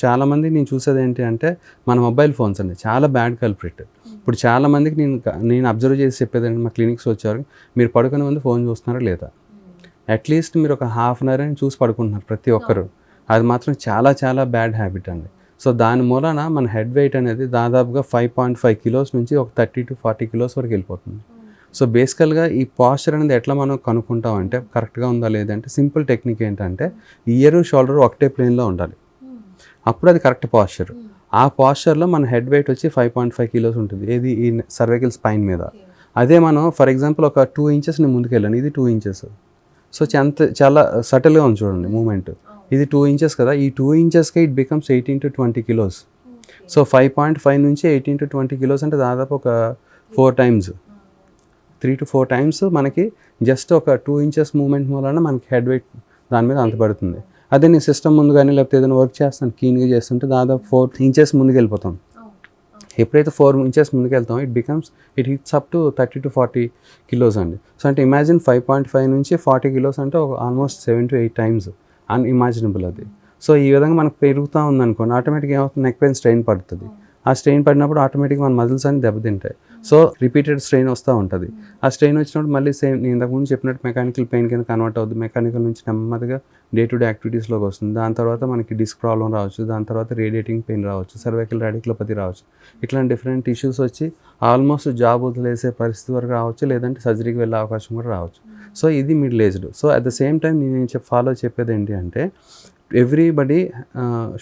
చాలామంది నేను చూసేది ఏంటి అంటే మన మొబైల్ ఫోన్స్ అండి చాలా బ్యాడ్ కల్ప్రిట్. ఇప్పుడు చాలామందికి నేను అబ్జర్వ్ చేసి చెప్పేదండి, మా క్లినిక్స్ వచ్చారు, మీరు పడుకునే ముందు ఫోన్ చూస్తున్నారా లేదా, అట్లీస్ట్ మీరు ఒక హాఫ్ అన్ అవర్ అని చూసి పడుకుంటున్నారు ప్రతి ఒక్కరు. అది మాత్రం చాలా చాలా బ్యాడ్ హ్యాబిట్ అండి. సో దాని మూలన మన హెడ్ వెయిట్ అనేది దాదాపుగా 5.5 కిలోస్ నుంచి ఒక 30 to 40 కిలోస్ వరకు వెళ్ళిపోతుంది. సో బేసికల్గా ఈ పాస్చర్ అనేది ఎట్లా మనం కనుక్కుంటాం అంటే కరెక్ట్గా ఉందా లేదంటే సింపుల్ టెక్నిక్ ఏంటంటే ఇయర్ షోల్డర్ ఒకటే ప్లేన్లో ఉండాలి, అప్పుడు అది కరెక్ట్ పాస్చర్. ఆ పాస్చర్లో మన హెడ్ వెయిట్ వచ్చి 5.5 కిలోస్ ఉంటుంది, ఏది ఈ సర్వైకల్ స్పైన్ మీద. అదే మనం ఫర్ ఎగ్జాంపుల్ ఒక 2 ఇంచెస్ నేను ముందుకు వెళ్ళాను, ఇది 2 ఇంచెస్. సో చాలా సటిల్గా ఉంది చూడండి మూమెంట్. ఇది 2 ఇంచెస్ కదా, ఈ 2 ఇంచెస్కే it becomes 18 to 20 kilos. So 5.5 నుంచి 18 to 20 కిలోస్ అంటే దాదాపు ఒక 4 times, 3 to 4 times మనకి జస్ట్ ఒక 2 ఇంచెస్ మూమెంట్ మూలన మనకి హెడ్ వెయిట్ దాని మీద అంత పడుతుంది. అదే నేను సిస్టమ్ ముందు కానీ లేకపోతే ఏదైనా వర్క్ చేస్తాను కీన్గా చేస్తుంటే దాదాపు 4 ఇంచెస్ ముందుకు వెళ్ళిపోతాం. ఎప్పుడైతే 4 ఇంచెస్ ముందుకు వెళ్తాం it hits up to 30 to 40 kilos అండి. సో అంటే ఇమాజిన్ 5.5 నుంచి 40 కిలోస్ అంటే ఆల్మోస్ట్ 7 to 8 times అన్ఇమాజినబుల్ అది. సో ఈ విధంగా మనకు పెరుగుతూ ఉందనుకోండి, ఆటోమేటిక్గా ఏమవుతుంది, నెక్ పైన స్ట్రెయిన్ పడుతుంది. ఆ స్ట్రెయిన్ పడినప్పుడు ఆటోమేటిక్గా మన మజిల్స్ అన్ని దెబ్బతింటాయి. సో రిపీటెడ్ స్ట్రెయిన్ వస్తూ ఉంటుంది. ఆ స్ట్రెయిన్ వచ్చినప్పుడు మళ్ళీ సేమ్ నేను ఇంతకుముందు చెప్పినట్టు మెకానికల్ పెయిన్ కింద కన్వర్ట్ అవుతుంది. మెకానికల్ నుంచి నెమ్మదిగా డే టు డే యాక్టివిటీస్లోకి వస్తుంది. దాని తర్వాత మనకి డిస్క్ ప్రాబ్లం రావచ్చు, దాని తర్వాత రేడియేటింగ్ పెయిన్ రావచ్చు, సర్వైకల్ రాడిక్యులోపతి రావచ్చు. ఇట్లాంటి డిఫరెంట్ ఇష్యూస్ వచ్చి ఆల్మోస్ట్ జాబ్ వదిలేసే పరిస్థితి వరకు రావచ్చు, లేదంటే సర్జరీకి వెళ్ళే అవకాశం కూడా రావచ్చు. సో ఇది middle aged. So at the same time నేను ఫాలో చెప్పేది ఏంటి అంటే ఎవ్రీబడి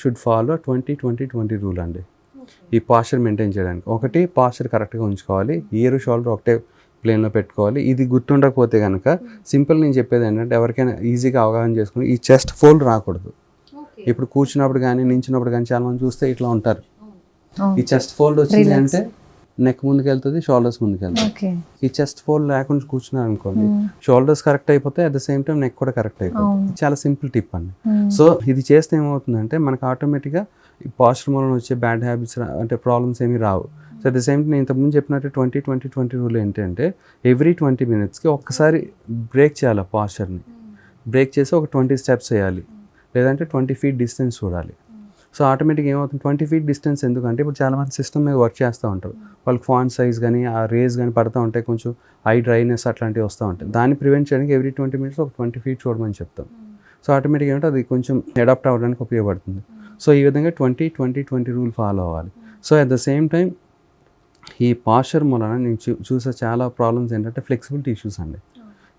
షుడ్ ఫాలో 20-20-20 రూల్ అండి. ఈ పాస్చర్ మెయింటైన్ చేయడానికి ఒకటి పాస్చర్ కరెక్ట్గా ఉంచుకోవాలి, ఇయర్ షోల్డర్ ఒకటే ప్లేన్లో పెట్టుకోవాలి. ఇది గుర్తుండకపోతే కనుక సింపుల్ నేను చెప్పేది ఏంటంటే ఎవరికైనా ఈజీగా అవగాహన చేసుకుని ఈ చెస్ట్ ఫోల్డ్ రాకూడదు. ఇప్పుడు కూర్చున్నప్పుడు కానీ నించున్నప్పుడు కానీ చాలా మంది చూస్తే ఇట్లా ఉంటారు. ఈ చెస్ట్ ఫోల్డ్ వచ్చింది అంటే నెక్ ముందుకు వెళ్తుంది, షోల్డర్స్ ముందుకు వెళ్తుంది. ఈ చెస్ట్ ఫోల్డ్ లేకుండా కూర్చున్నారు అనుకోండి, షోల్డర్స్ కరెక్ట్ అయిపోతాయి, at the same time neck కూడా కరెక్ట్ అయిపోతుంది. చాలా సింపుల్ టిప్ అండి. సో ఇది చేస్తే ఏమవుతుందంటే మనకు ఆటోమేటిక్గా ఈ పాస్చర్ మూలన వచ్చే బ్యాడ్ హ్యాబిట్స్ అంటే ప్రాబ్లమ్స్ ఏమీ రావు. So at the same time నేను ఇంతకుముందు చెప్పినట్టు 20-20-20 రూల్ ఏంటంటే ఎవ్రీ 20 minutesకి ఒక్కసారి బ్రేక్ చేయాలి. పాస్చర్ని బ్రేక్ చేసి ఒక 20 steps వేయాలి, లేదంటే 20 feet డిస్టెన్స్ చూడాలి. సో ఆటోమేటిక్గా ఏమవుతుంది, 20 feet డిస్టెన్స్ ఎందుకంటే ఇప్పుడు చాలామంది సిస్టమ్ మీద వర్క్ చేస్తూ ఉంటారు, వాళ్ళకి ఫాంట్ సైజ్ కానీ ఆ రేస్ కానీ పడుతూ ఉంటాయి, కొంచెం ఐ డ్రైనెస్ అట్లాంటివి వస్తూ ఉంటాయి. దాన్ని ప్రివెంట్ చేయడానికి ఎవ్రీ 20 minutes ఒక 20 feet చూడమని చెప్తాం. సో ఆటోమేటిక్గా ఏమంటే అది కొంచెం అడాప్ట్ అవ్వడానికి ఉపయోగపడుతుంది. సో ఈ విధంగా 20-20-20 రూల్ ఫాలో అవ్వాలి. So at the same time ఈ పాస్చర్ మూలన నేను చూసే చాలా ప్రాబ్లమ్స్ ఏంటంటే ఫ్లెక్సిబిలిటీ ఇష్యూస్ అండి.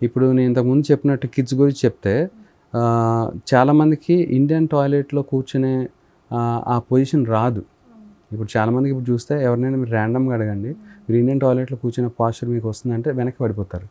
ఇప్పుడు నేను ఇంతకుముందు చెప్పినట్టు కిడ్స్ గురించి చెప్తే చాలామందికి ఇండియన్ టాయిలెట్లో కూర్చునే ఆ పొజిషన్ రాదు. ఇప్పుడు చాలామందికి ఇప్పుడు చూస్తే ఎవరినైనా మీరు ర్యాండమ్గా అడగండి, మీరు ఇండియన్ టాయిలెట్లో కూర్చునే పాస్చర్ మీకు వస్తుందంటే వెనక్కి పడిపోతారు.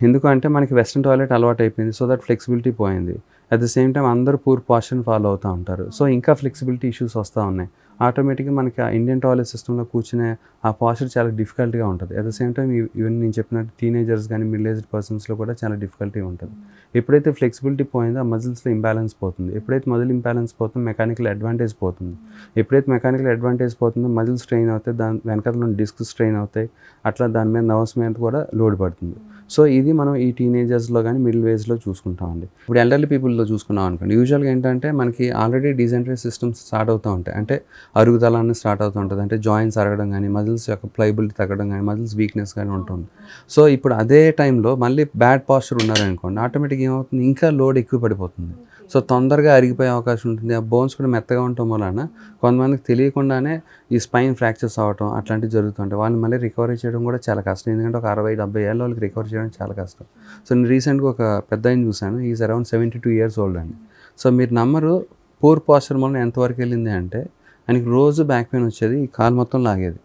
ఎందుకంటే మనకి వెస్ట్రన్ టాయిలెట్ అలవాటు అయిపోయింది, సో దట్ ఫ్లెక్సిబిలిటీ పోయింది. అట్ ద సేమ్ టైం అందరూ పూర్ పాస్చర్ని ఫాలో అవుతూ ఉంటారు. సో ఇంకా ఫ్లెక్సిబిలిటీ ఇష్యూస్ వస్తూ ఉన్నాయి. ఆటోమేటిక్గా మనకి ఆ ఇండియన్ టాయిలెట్ సిస్టంలో కూర్చునే ఆ పాస్చర్ చాలా డిఫికల్ట్గా ఉంటుంది. At the same time even నేను చెప్పినట్టు టీనేజర్స్ కానీ మిడిల్ ఏజ్డ్ పర్సన్స్లో కూడా చాలా డిఫికల్టీ ఉంటుంది. ఎప్పుడైతే ఫ్లెక్సిబిలిటీ పోయిందో ఆ మజిల్స్లో ఇంబ్యాలెన్స్ పోతుంది. ఎప్పుడైతే మజిల్ ఇంబ్యాలెన్స్ పోతుందో మెకానికల్ అడ్వాంటేజ్ పోతుంది. ఎప్పుడైతే మెకానికల్ అడ్వాంటేజ్ పోతుందో మజిల్ స్ట్రెయిన్ అవుతాయి, దాని వెనకాల డిస్క్ స్ట్రెయిన్ అవుతాయి, అట్లా దాని మీద నర్వ్స్ మీద కూడా లోడ్ పడుతుంది. సో ఇది మనం ఈ టీనేజర్స్లో కానీ మిడిల్ ఏజ్లో చూసుకుంటామండి. ఇప్పుడు ఎల్డర్లీ పీపుల్లో చూసుకున్నాం అనుకోండి, యూజువల్గా ఏంటంటే మనకి ఆల్రెడీ డీజెనరేటివ్ సిస్టమ్స్ స్టార్ట్ అవుతూ ఉంటాయి. అంటే అరుగుదల అనేది స్టార్ట్ అవుతూ ఉంటుంది. అంటే జాయింట్స్ అరగడం కానీ, మజిల్స్ యొక్క ప్లైబిలిటీ తగ్గడం కానీ, మజిల్స్ వీక్నెస్ కానీ ఉంటుంది. సో ఇప్పుడు అదే టైంలో మళ్ళీ బ్యాడ్ పాస్చర్ ఉన్నారనుకోండి, ఆటోమేటిక్గా ఏమవుతుంది, ఇంకా లోడ్ ఎక్కువ పడిపోతుంది. సో తొందరగా అరిగిపోయే అవకాశం ఉంటుంది. ఆ బోన్స్ కూడా మెత్తగా ఉండటం వలన కొంతమందికి తెలియకుండానే ఈ స్పైన్ ఫ్రాక్చర్స్ అవ్వటం అట్లాంటివి జరుగుతుంటాయి. వాళ్ళని మళ్ళీ రికవరీ చేయడం కూడా చాలా కష్టం. ఎందుకంటే ఒక 60-70 ఏళ్ళ వాళ్ళకి రికవరీ చేయడం చాలా కష్టం. సో నేను రీసెంట్గా ఒక పెద్ద ఆయన చూశాను, ఈజ్ అరౌండ్ 72 years old అండి. సో మీరు నమ్మరు, పూర్ పాస్చర్ వలన ఎంతవరకు వెళ్ళింది అంటే ఆయనకి రోజు బ్యాక్ పెయిన్ వచ్చేది, ఈ కాలు మొత్తం లాగేది.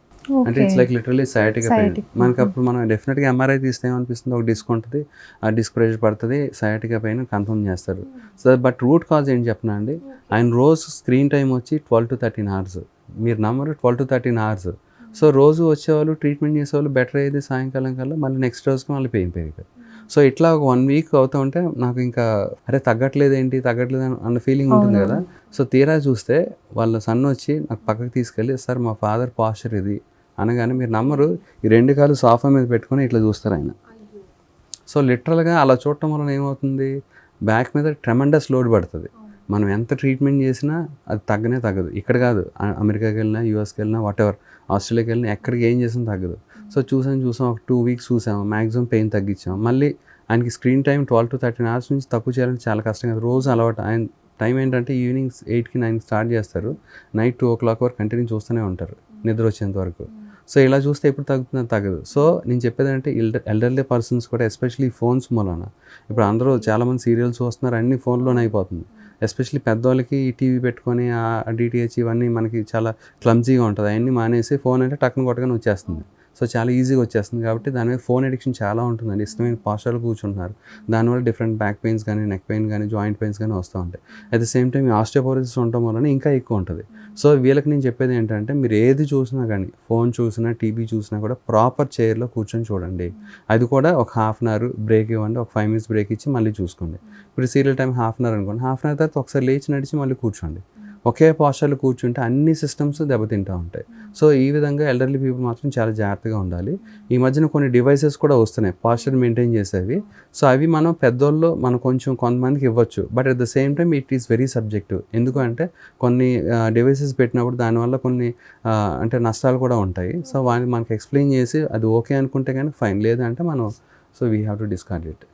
అంటే it's like literally sciatica pain. మనకి అప్పుడు మనం డెఫినెట్గా ఎంఆర్ఐ తీస్తే ఏమనిపిస్తుంది, ఒక డిస్క్ ఉంటుంది, ఆ డిస్క్ ప్రెషర్ పడుతుంది, సయాటికా పెయిన్ కన్ఫర్మ్ చేస్తారు. సో బట్ రూట్ కాజ్ ఏంటి చెప్పనా అండి, ఆయన రోజు స్క్రీన్ టైం వచ్చి 12 to 13 hours. మీరు నమ్మరు, 12 to 13 hours. సో రోజు వచ్చేవాళ్ళు ట్రీట్మెంట్ చేసేవాళ్ళు బెటర్ అయ్యేది, సాయంకాలం కల్లా మళ్ళీ నెక్స్ట్ రోజుకి మళ్ళీ పెయిన్ పెరిగిపోయి. సో ఇట్లా ఒక 1 week అవుతూ ఉంటే నాకు ఇంకా అరే తగ్గట్లేదు అన్న ఫీలింగ్ ఉంటుంది కదా. సో తీరా చూస్తే వాళ్ళ సన్ వచ్చి నాకు పక్కకి తీసుకెళ్ళి, సార్ మా ఫాదర్ పాస్చర్ ఇది అనగానే మీరు నమ్మరు, ఈ 2 కాళ్ళు సోఫా మీద పెట్టుకొని ఇట్లా చూస్తారు ఆయన. సో లిటరల్గా అలా చూడటం వలన ఏమవుతుంది, బ్యాక్ మీద ట్రెమెండస్ లోడ్ పడుతుంది. మనం ఎంత ట్రీట్మెంట్ చేసినా అది తగ్గనే తగ్గదు. ఇక్కడ కాదు, అమెరికాకి వెళ్ళినా, యూఎస్కి వెళ్ళినా, వాటెవర్, ఆస్ట్రేలియాకి వెళ్ళినా ఎక్కడికి ఏం చేసినా తగ్గదు. సో చూసాం ఒక 2 వీక్స్ చూసాము, మ్యాక్సిమం పెయిన్ తగ్గించాం. మళ్ళీ ఆయనకి స్క్రీన్ టైం 12 to 13 hours నుంచి తక్కువ చేయాలంటే చాలా కష్టం కదా. రోజు అలవాటు. ఆయన టైం ఏంటంటే ఈవినింగ్ 8కి 9కి స్టార్ట్ చేస్తారు, నైట్ 2 o'clock వరకు కంటిన్యూ చూస్తూనే ఉంటారు, నిద్ర వచ్చేంత వరకు. సో ఇలా చూస్తే ఎప్పుడు తగ్గుతుందో తగ్గదు. సో నేను చెప్పేది అంటే ఎల్డర్లీ పర్సన్స్ కూడా ఎస్పెషల్లీ ఫోన్స్ మూలన ఇప్పుడు అందరూ చాలామంది సీరియల్స్ చూస్తున్నారు, అన్ని ఫోన్లోనే అయిపోతుంది. ఎస్పెషల్లీ పెద్దవాళ్ళకి ఈ టీవీ పెట్టుకొని ఆ డిటిహెచ్ ఇవన్నీ మనకి చాలా క్లమ్జీగా ఉంటుంది. అవన్నీ మానేసి ఫోన్ అంటే టక్కున కొట్టగానే వచ్చేస్తుంది. సో చాలా ఈజీగా వచ్చేస్తుంది కాబట్టి దాని మీద ఫోన్ అడిక్షన్ చాలా ఉంటుందండి. ఇష్టమైన పాస్చర్లు కూర్చుంటున్నారు, దానివల్ల డిఫరెంట్ బ్యాక్ పెయిన్స్ కానీ, నెక్ పెయిన్ కానీ, జాయింట్ పెయిన్స్ కానీ వస్తూ ఉంటాయి. At the same time osteoporosis ఉండటం వలన ఇంకా ఎక్కువ ఉంటుంది. సో వీళ్ళకి నేను చెప్పేది ఏంటంటే, మీరు ఏది చూసినా కానీ, ఫోన్ చూసినా, టీవీ చూసినా కూడా ప్రాపర్ చైర్లో కూర్చొని చూడండి. అది కూడా ఒక 1/2 hour బ్రేక్ ఇవ్వండి, ఒక 5 minutes బ్రేక్ ఇచ్చి మళ్ళీ చూసుకోండి. ఇప్పుడు సీరియల్ టైం 1/2 hour అనుకోండి, 1/2 hour తర్వాత ఒకసారి లేచి నడిచి మళ్ళీ కూర్చోండి. ఒకే పాస్చర్లో కూర్చుంటే అన్ని సిస్టమ్స్ దెబ్బతింటూ ఉంటాయి. సో ఈ విధంగా ఎల్డర్లీ పీపుల్ మాత్రం చాలా జాగ్రత్తగా ఉండాలి. ఈ మధ్యన కొన్ని డివైసెస్ కూడా వస్తున్నాయి పాస్చర్ మెయింటైన్ చేసేవి. సో అవి మనం పెద్దోళ్ళు మనం కొంతమందికి ఇవ్వచ్చు, but at the same time it is very subjective. ఎందుకంటే కొన్ని డివైసెస్ పెట్టినప్పుడు దానివల్ల కొన్ని అంటే నష్టాలు కూడా ఉంటాయి. సో వాటిని మనకి ఎక్స్ప్లెయిన్ చేసి అది ఓకే అనుకుంటే కానీ ఫైన్, లేదంటే మనం so we have to discard it.